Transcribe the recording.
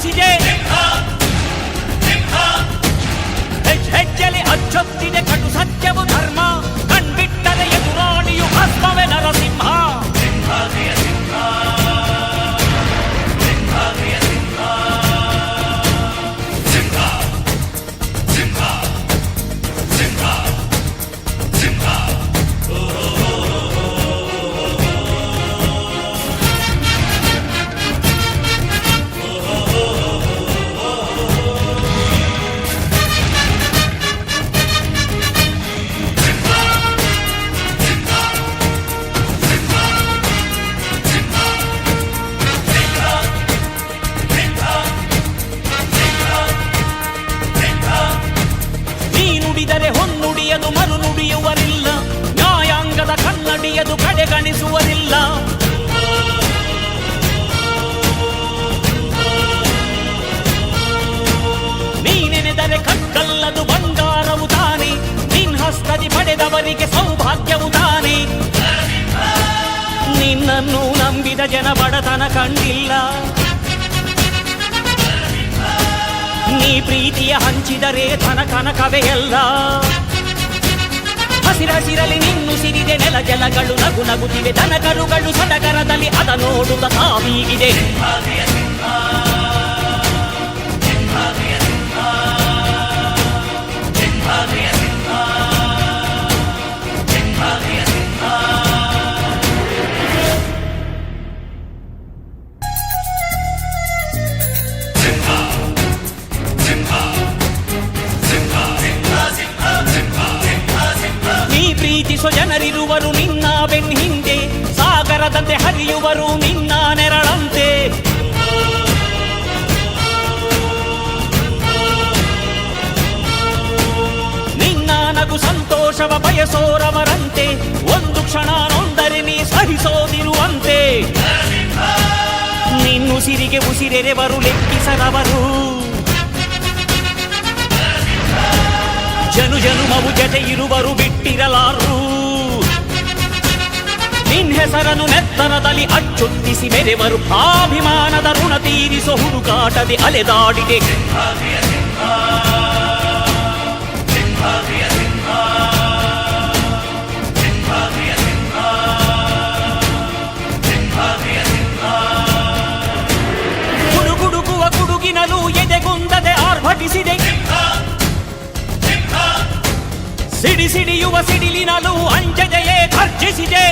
ಖರ್ಜಿಸಿದೆ. ಹೆಜ್ಜೆಲೆ ಅಚ್ಚೊತ್ತಿದೆ ಕಟು ಸತ್ಯವು ಧರ್ಮ, ಕಣ್ಬಿಟ್ಟರೆ ಎದುರಾಳಿಯು ಭಸ್ಮವೇ ನರಸಿಂಹ. ಹೊನ್ನುಡಿಯದು ಮರು ನುಡಿಯುವರಿಲ್ಲ, ನ್ಯಾಯಾಂಗದ ಕನ್ನಡಿಯದು ಕಡೆಗಣಿಸುವರಿಲ್ಲ. ನೀನೆನೆದರೆ ಕಕ್ಕಲ್ಲದು ಬಂಗಾರವು ತಾನೆ, ನಿನ್ ಹಸ್ತದಿ ಪಡೆದವರಿಗೆ ಸೌಭಾಗ್ಯವು ತಾನೆ. ನಿನ್ನನ್ನು ನಂಬಿದ ಜನ ಬಡತನ ಕಂಡಿಲ್ಲ, ನೀ ಪ್ರೀತಿಯ ಹಂಚಿದರೆ ಧನ ಕನಕವೇ ಎಲ್ಲ. ಹಸಿರಸಿರಲಿ ನಿನ್ನು ಸಿರಿದೆ ನೆಲ ಜಲಗಳು ನಗು ನಗುತ್ತಿವೆ, ದನಕರುಗಳು ಸಡಗರದಲ್ಲಿ ಅದ ನೋಡುತ್ತ ತಾವೀಗಿದೆ. ಪ್ರೀತಿಸೋ ಜನರಿರುವರು ನಿನ್ನ ಬೆನ್ ಹಿಂದೆ, ಸಾಗರದಂತೆ ಹರಿಯುವರು ನಿನ್ನ ನೆರಳಂತೆ. ನಿನ್ನ ನಗು ಸಂತೋಷವ ಬಯಸೋರವರಂತೆ, ಒಂದು ಕ್ಷಣ ನೊಂದರೆ ನೀ ಸಹಿಸೋದಿರುವಂತೆ. ನಿನ್ನುಸಿರಿಗೆ ಉಸಿರೆರೆವರು ಲೆಕ್ಕಿಸದವರು, ಜನು ಜನುಮವು ಜತೆ ಇರುವರು ಬಿಟ್ಟಿರಲಾರು. ನಿನ್ ಹೆಸರನ್ನು ನೆತ್ತರದಲ್ಲಿ ಅಚ್ಚೊತ್ತಿಸಿ ಮೆರೆವರು, ಅಭಿಮಾನದ ಋಣ ತೀರಿಸೋ ಹುಡುಕಾಟದೆ ಅಲೆದಾಡಿದೆ. ಗುಡುಗುಡುಗುವ ಗುಡುಗಿನಲು ಎದೆಗುಂದದೆ ಆರ್ಭಟಿಸಿದೆ, ಸಿಡಿ ಸಿಡಿಯುವ ಸಿಡಿಲಿನಲು ಅಂಜದೆಯೇ ಖರ್ಜಿಸಿದೆ.